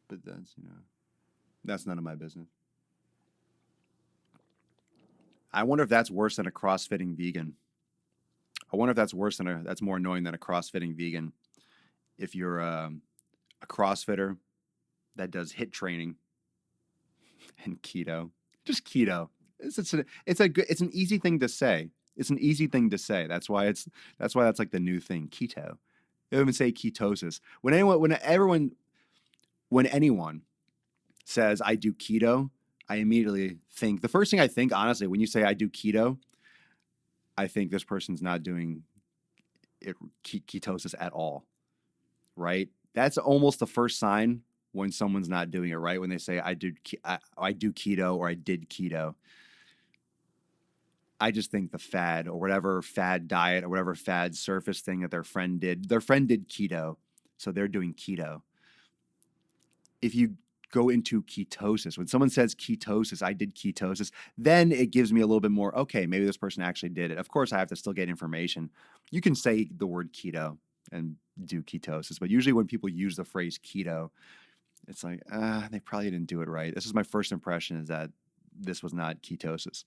But that's none of my business. I wonder if that's worse than a CrossFitting vegan. I wonder if that's that's more annoying than a CrossFitting vegan. If you're a CrossFitter that does HIIT training and keto, just keto. It's an easy thing to say. It's an easy thing to say. That's why that's the new thing, keto. They don't even say ketosis. When anyone says I do keto, I immediately think, the first thing I think, honestly, when you say I do keto, I think this person's not doing ketosis at all. Right? That's almost the first sign when someone's not doing it right. When they say I do keto or I did keto, I just think the fad or whatever fad diet or whatever fad surface thing that their friend did keto, so they're doing keto. If you go into ketosis, when someone says ketosis, I did ketosis, then it gives me a little bit more, okay, maybe this person actually did it. Of course, I have to still get information. You can say the word keto and do ketosis, but usually when people use the phrase keto, it's like, they probably didn't do it right. This is my first impression, is that this was not ketosis.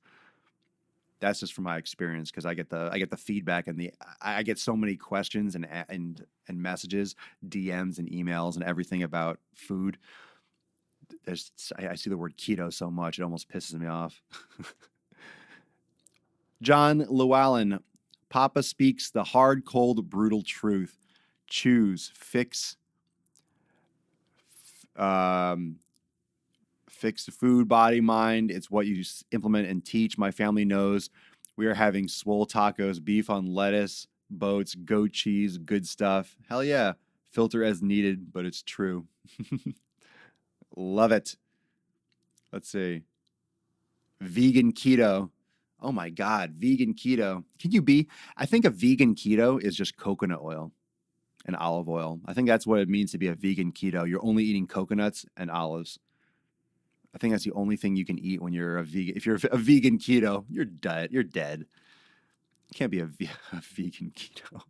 That's just from my experience, because I get the feedback and I get so many questions and messages, DMs and emails and everything about food. I see the word keto so much, it almost pisses me off. John Llewellyn, Papa speaks the hard, cold, brutal truth. Choose, fix the food, body, mind. It's what you implement and teach. My family knows we are having Swole tacos, beef on lettuce, boats, goat cheese, good stuff. Hell yeah. Filter as needed, but it's true. Love it. Let's see. Vegan keto. Oh my God, vegan keto. I think a vegan keto is just coconut oil and olive oil. I think that's what it means to be a vegan keto. You're only eating coconuts and olives. I think that's the only thing you can eat when you're a vegan. If you're a vegan keto, you're dead. You're dead. You can't be a vegan keto.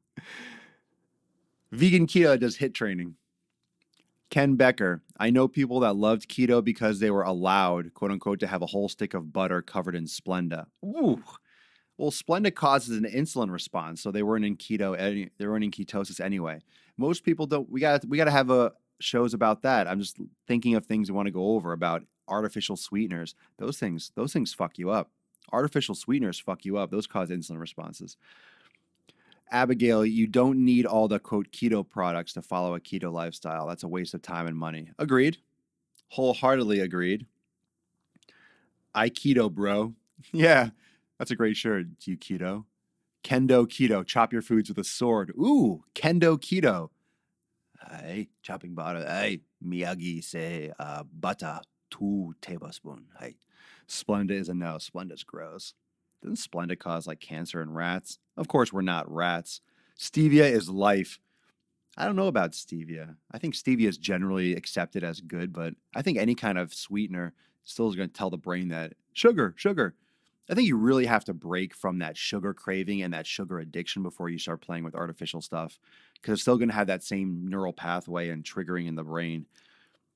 Vegan keto does HIIT training. Ken Becker, I know people that loved keto because they were allowed, quote unquote, to have a whole stick of butter covered in Splenda. Ooh. Well, Splenda causes an insulin response, so they weren't in keto. They weren't in ketosis anyway. Most people don't. We got to have shows about that. I'm just thinking of things we want to go over about artificial sweeteners. Those things fuck you up. Artificial sweeteners fuck you up. Those cause insulin responses. Abigail, you don't need all the quote keto products to follow a keto lifestyle. That's a waste of time and money. Agreed. Wholeheartedly agreed. I keto, bro. Yeah, that's a great shirt. You keto. Kendo keto. Chop your foods with a sword. Ooh, kendo keto. Hey, chopping butter. Hey, Miyagi say butter 2 tablespoons. Hey, Splenda is a no. Splenda's gross. Doesn't Splenda cause like cancer in rats? Of course, we're not rats. Stevia is life. I don't know about stevia. I think stevia is generally accepted as good, but I think any kind of sweetener still is going to tell the brain that sugar, sugar. I think you really have to break from that sugar craving and that sugar addiction before you start playing with artificial stuff because it's still going to have that same neural pathway and triggering in the brain.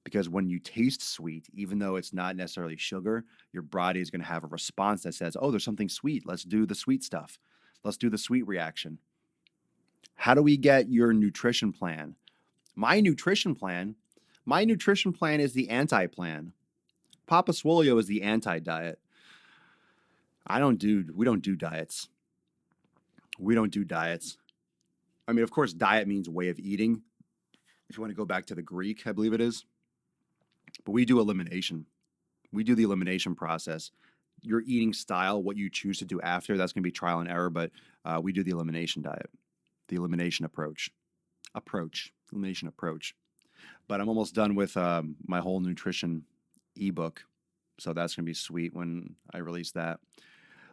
Because when you taste sweet, even though it's not necessarily sugar, your body is going to have a response that says, oh, there's something sweet. Let's do the sweet stuff. Let's do the sweet reaction. How do we get your nutrition plan? My nutrition plan, my nutrition plan is the anti-plan. Papa Swolio is the anti-diet. We don't do diets. We don't do diets. I mean, of course, diet means way of eating. If you want to go back to the Greek, I believe it is. But we do elimination. We do the elimination process. Your eating style, what you choose to do after, that's going to be trial and error, but we do the elimination diet, the elimination approach. Elimination approach. But I'm almost done with my whole nutrition ebook. So that's going to be sweet when I release that.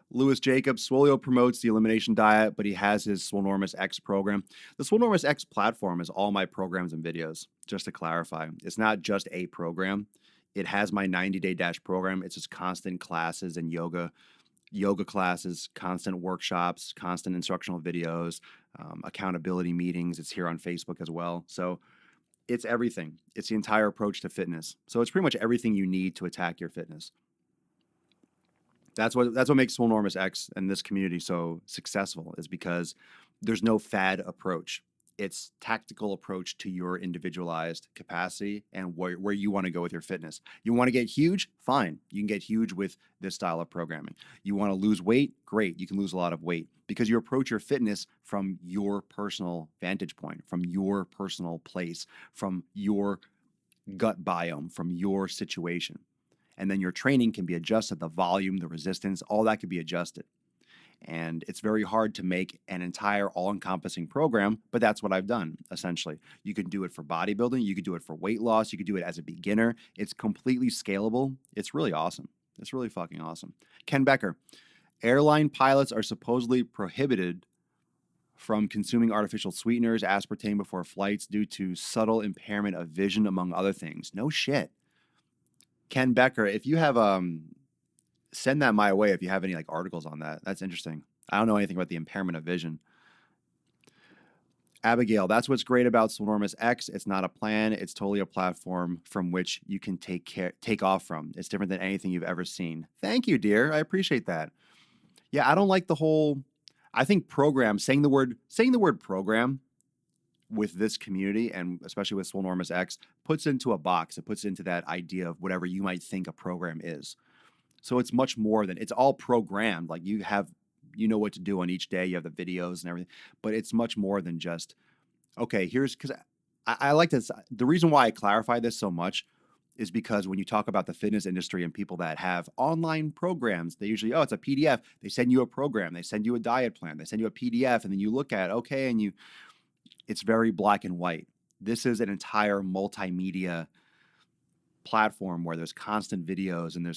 Lewis Jacobs, Swolio promotes the elimination diet, but he has his Swolenormous X program. The Swolenormous X platform is all my programs and videos, just to clarify. It's not just a program. It has my 90-day dash program. It's just constant classes and yoga classes, constant workshops, constant instructional videos, accountability meetings. It's here on Facebook as well. So it's everything. It's the entire approach to fitness. So it's pretty much everything you need to attack your fitness. That's what makes Swolenormous X and this community so successful is because there's no fad approach. It's tactical approach to your individualized capacity and where you want to go with your fitness. You want to get huge? Fine. You can get huge with this style of programming. You want to lose weight? Great. You can lose a lot of weight because you approach your fitness from your personal vantage point, from your personal place, from your gut biome, from your situation. And then your training can be adjusted, the volume, the resistance, all that could be adjusted. And it's very hard to make an entire all-encompassing program, but that's what I've done, essentially. You can do it for bodybuilding, you could do it for weight loss, you could do it as a beginner. It's completely scalable. It's really awesome. It's really fucking awesome. Ken Becker, airline pilots are supposedly prohibited from consuming artificial sweeteners, aspartame before flights due to subtle impairment of vision, among other things. No shit. Ken Becker, if you have send that my way if you have any like articles on that. That's interesting. I don't know anything about the impairment of vision. Abigail, that's what's great about Swolenormous X. It's not a plan. It's totally a platform from which you can take off from. It's different than anything you've ever seen. Thank you, dear. I appreciate that. Yeah, I don't like the whole. I think program saying the word program with this community and especially with Swolenormous X puts into a box. It puts into that idea of whatever you might think a program is. So it's much more than it's all programmed. Like you know what to do on each day. You have the videos and everything, but it's much more than just, okay, here's because I like this. The reason why I clarify this so much is because when you talk about the fitness industry and people that have online programs, they usually, oh, it's a PDF. They send you a program. They send you a diet plan. They send you a PDF and then you look at, okay, and it's very black and white. This is an entire multimedia platform where there's constant videos and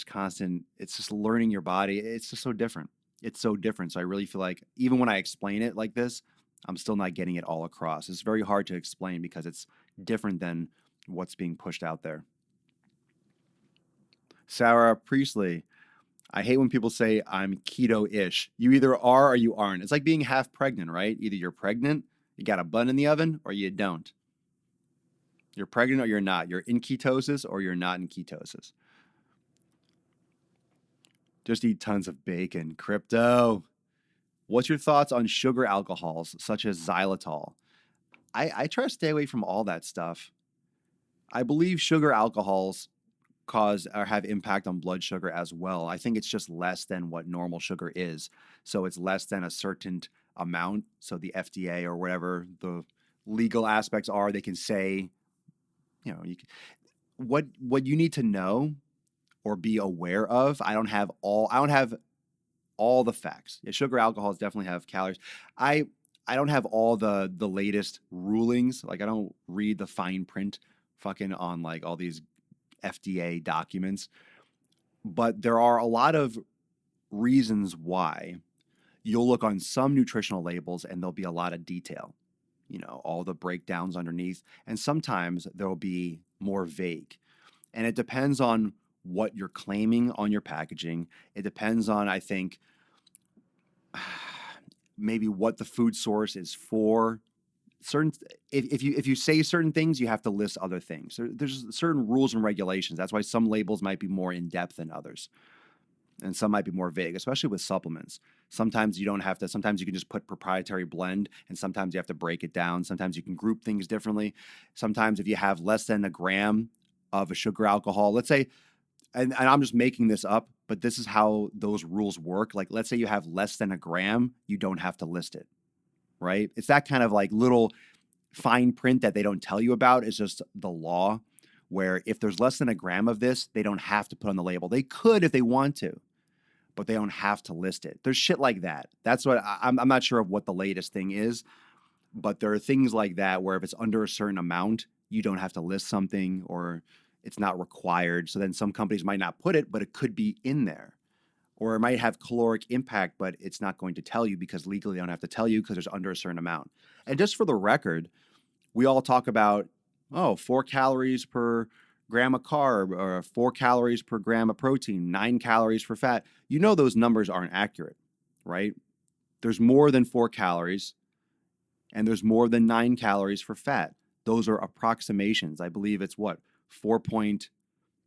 it's just learning your body. It's just so different. It's so different. So I really feel like even when I explain it like this, I'm still not getting it all across. It's very hard to explain because it's different than what's being pushed out there. Sarah Priestley, I hate when people say I'm keto-ish. You either are or you aren't. It's like being half pregnant, right? Either you're pregnant, you got a bun in the oven, or you don't. You're pregnant or you're not. You're in ketosis or you're not in ketosis. Just eat tons of bacon. Crypto. What's your thoughts on sugar alcohols such as xylitol? I try to stay away from all that stuff. I believe sugar alcohols cause or have impact on blood sugar as well. I think it's just less than what normal sugar is. So it's less than a certain amount. So the FDA or whatever the legal aspects are, they can say, what you need to know or be aware of. I don't have all the facts. Yeah, sugar alcohols definitely have calories. I I don't have all the latest rulings. Like I don't read the fine print fucking on like all these FDA documents, but there are a lot of reasons why you'll look on some nutritional labels and there'll be a lot of detail, all the breakdowns underneath. And sometimes there'll be more vague. And it depends on what you're claiming on your packaging. It depends on, I think, maybe what the food source is for. Certain if you say certain things, you have to list other things. There's certain rules and regulations. That's why some labels might be more in depth than others, and some might be more vague, especially with supplements. Sometimes you don't have to. Sometimes you can just put proprietary blend, and sometimes you have to break it down. Sometimes you can group things differently. Sometimes if you have less than a gram of a sugar alcohol, let's say, and I'm just making this up, but this is how those rules work. Like, let's say you have less than a gram, you don't have to list it, right? It's that kind of like little fine print that they don't tell you about. It's just the law where if there's less than a gram of this, they don't have to put on the label. They could if they want to, but they don't have to list it. There's shit like that. That's what I'm not sure of what the latest thing is, but there are things like that where if it's under a certain amount, you don't have to list something or it's not required. So then some companies might not put it, but it could be in there. Or it might have caloric impact, but it's not going to tell you because legally they don't have to tell you because there's under a certain amount. And just for the record, we all talk about, 4 calories per gram of carb or 4 calories per gram of protein, 9 calories for fat. Those numbers aren't accurate, right? There's more than 4 calories and there's more than 9 calories for fat. Those are approximations. I believe it's what? 4 point,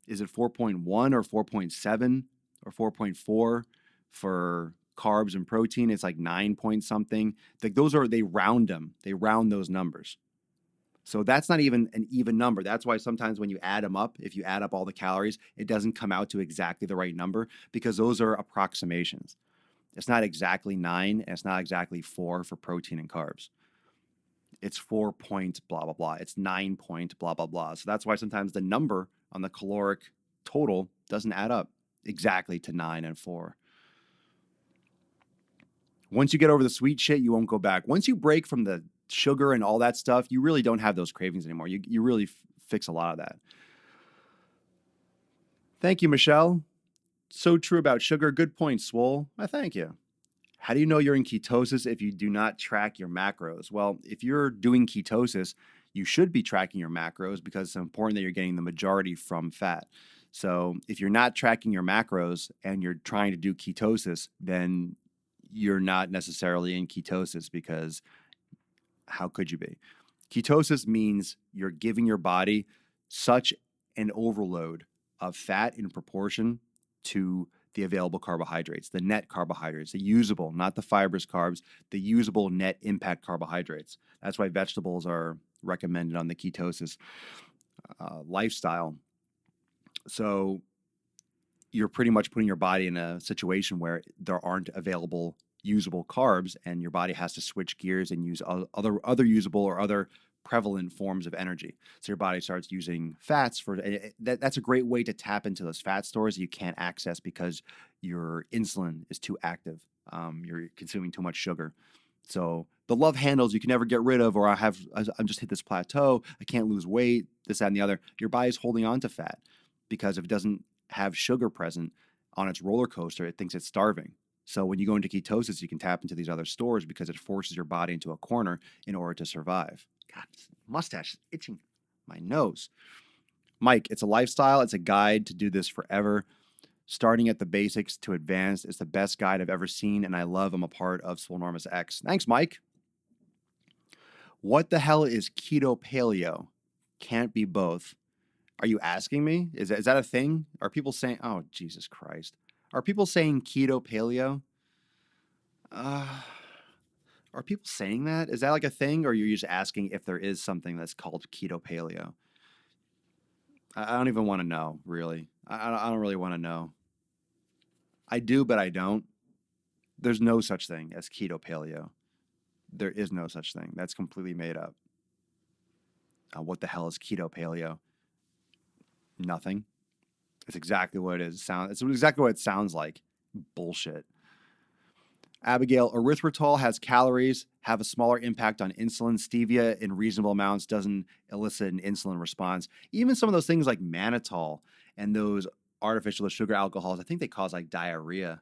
is it 4.1 or 4.7 or 4.4 for carbs and protein? It's like 9 point something. Like they round them. They round those numbers. So that's not even an even number. That's why sometimes when you add them up, if you add up all the calories, it doesn't come out to exactly the right number because those are approximations. It's not exactly 9 and it's not exactly 4 for protein and carbs. It's 4 point blah, blah, blah. It's 9 point blah, blah, blah. So that's why sometimes the number on the caloric total doesn't add up exactly to 9 and 4. Once you get over the sweet shit, you won't go back. Once you break from the sugar and all that stuff, you really don't have those cravings anymore. You really fix a lot of that. Thank you, Michelle. So true about sugar. Good point, Swole. I thank you. How do you know you're in ketosis if you do not track your macros? Well, if you're doing ketosis, you should be tracking your macros because it's important that you're getting the majority from fat. So if you're not tracking your macros and you're trying to do ketosis, then you're not necessarily in ketosis because how could you be? Ketosis means you're giving your body such an overload of fat in proportion to the available carbohydrates, the net carbohydrates, the usable, not the fibrous carbs, the usable net impact carbohydrates. That's why vegetables are recommended on the ketosis lifestyle. So you're pretty much putting your body in a situation where there aren't available usable carbs and your body has to switch gears and use other usable or other prevalent forms of energy. So your body starts using fats for that's a great way to tap into those fat stores that you can't access because your insulin is too active. You're consuming too much sugar. So the love handles you can never get rid of, or I'm just hit this plateau. I can't lose weight, this, that, and the other. Your body's holding on to fat because if it doesn't have sugar present on its roller coaster, it thinks it's starving. So when you go into ketosis, you can tap into these other stores because it forces your body into a corner in order to survive. God, this mustache is itching my nose. Mike, it's a lifestyle. It's a guide to do this forever. Starting at the basics to advanced is the best guide I've ever seen, and I'm a part of Swolenormous X. Thanks, Mike. What the hell is keto paleo? Can't be both. Are you asking me? Is that a thing? Are people saying, oh, Jesus Christ. Are people saying keto paleo? Are people saying that? Is that like a thing? Or are you just asking if there is something that's called keto paleo? I don't even want to know, really. I don't really want to know. I do, but I don't. There's no such thing as keto paleo. There is no such thing. That's completely made up. What the hell is keto paleo? Nothing. It's exactly what it is. It's exactly what it sounds like. Bullshit. Abigail, erythritol has calories, have a smaller impact on insulin. Stevia in reasonable amounts doesn't elicit an insulin response. Even some of those things like mannitol and those artificial sugar alcohols, I think they cause like diarrhea,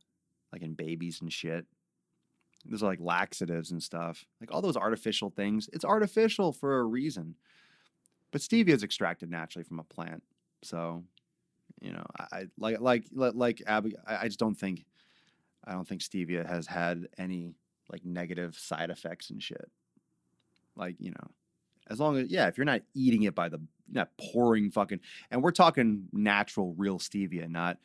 like in babies and shit. Those are like laxatives and stuff. Like all those artificial things. It's artificial for a reason. But stevia is extracted naturally from a plant. So, you know, I just don't think stevia has had any like negative side effects and shit. Like, you know, as long as, yeah, if you're not eating it not pouring fucking, and we're talking natural, real stevia, not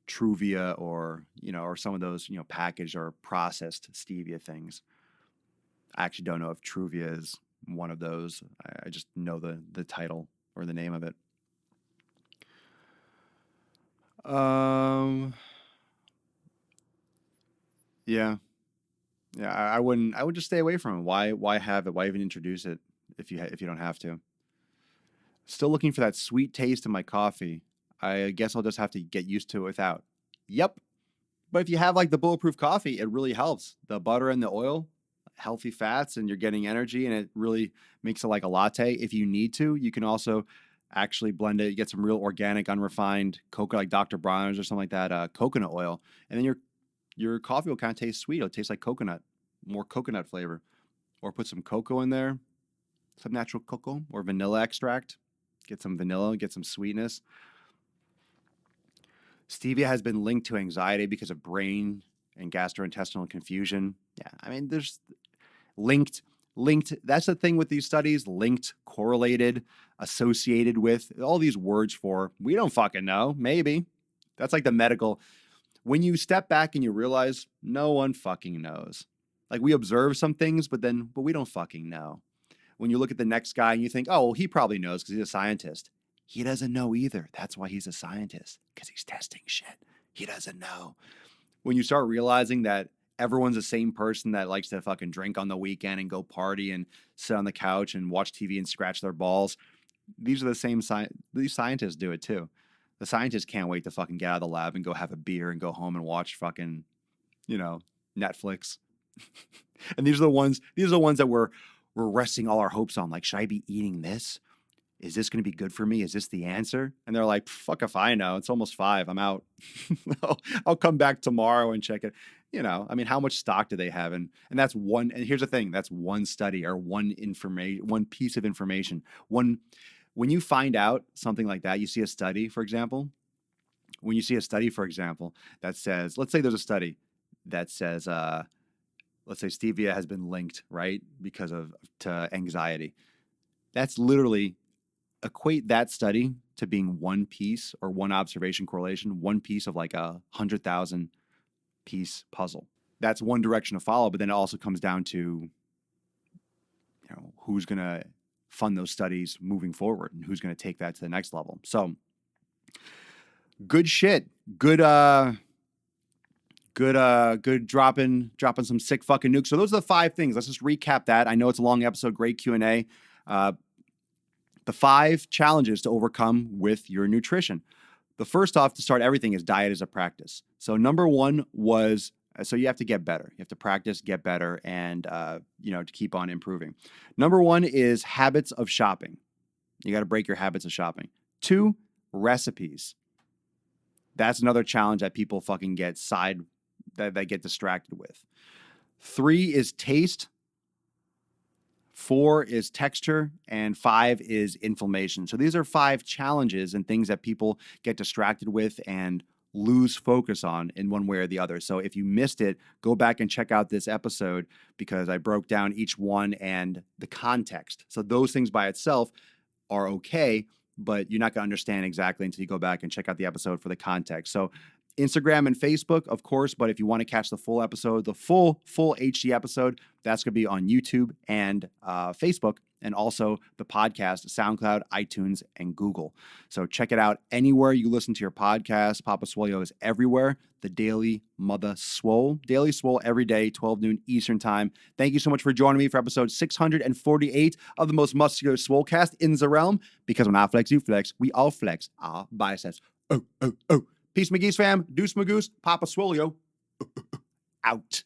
Truvia or, you know, or some of those, you know, packaged or processed stevia things. I actually don't know if Truvia is one of those. I just know the title or the name of it. Yeah. Yeah, I wouldn't. I would just stay away from it. Why have it? Why even introduce it if you don't have to? Still looking for that sweet taste in my coffee. I guess I'll just have to get used to it without. Yep. But if you have like the bulletproof coffee, it really helps. The butter and the oil, healthy fats, and you're getting energy, and it really makes it like a latte. If you need to, you can also actually blend it. You get some real organic, unrefined coconut, like Dr. Bronner's or something like that, coconut oil, and then your coffee will kind of taste sweet. It'll taste like coconut, more coconut flavor. Or put some cocoa in there, some natural cocoa or vanilla extract. Get some vanilla, get some sweetness. Stevia has been linked to anxiety because of brain and gastrointestinal confusion. Yeah, I mean, there's linked. That's the thing with these studies: linked, correlated, associated with. All these words for we don't fucking know. Maybe that's like the medical. When you step back and you realize no one fucking knows. Like we observe some things, but we don't fucking know. When you look at the next guy and you think, oh, well, he probably knows because he's a scientist. He doesn't know either. That's why he's a scientist, because he's testing shit. He doesn't know. When you start realizing that everyone's the same person that likes to fucking drink on the weekend and go party and sit on the couch and watch TV and scratch their balls, these are the same these scientists do it too. The scientists can't wait to fucking get out of the lab and go have a beer and go home and watch fucking, you know, Netflix. And these are the ones that we're resting all our hopes on. Like, should I be eating this? Is this going to be good for me? Is this the answer? And they're like, fuck if I know. It's almost 5. I'm out. I'll come back tomorrow and check it. You know, I mean, how much stock do they have? And that's one. And here's the thing: that's one study or one piece of information. When you find out something like that, you see a study, for example. When you see a study, for example, that says, let's say there's a study that says, let's say stevia has been linked, right, because to anxiety. That's literally equate that study to being one piece or one observation correlation, one piece of like 100,000 piece puzzle. That's one direction to follow, but then it also comes down to, you know, who's going to fund those studies moving forward and who's going to take that to the next level. So good shit. Good dropping some sick fucking nukes. So those are the 5 things. Let's just recap that. I know it's a long episode, great Q&A. The 5 challenges to overcome with your nutrition. The first off, to start everything, is diet as a practice. So number 1 was, so you have to get better. You have to practice, get better, and, you know, to keep on improving. Number 1 is habits of shopping. You got to break your habits of shopping. 2, recipes. That's another challenge that people fucking get that they get distracted with. 3 is taste. 4 is texture, and 5 is inflammation. So these are 5 challenges and things that people get distracted with and lose focus on in one way or the other. So if you missed it, go back and check out this episode because I broke down each one and the context. So those things by itself are okay, but you're not going to understand exactly until you go back and check out the episode for the context. So Instagram and Facebook, of course, but if you want to catch the full episode, the full HD episode, that's going to be on YouTube and Facebook, and also the podcast, SoundCloud, iTunes, and Google. So check it out anywhere you listen to your podcast. Papa Swole is everywhere. The Daily Mother Swole. Daily Swole every day, 12 noon Eastern Time. Thank you so much for joining me for episode 648 of the most muscular Swolecast in the realm, because when I flex, you flex, we all flex our biceps. Oh, oh, oh. Peace, McGee's fam. Deuce Magoose. Papa Swolio. Out.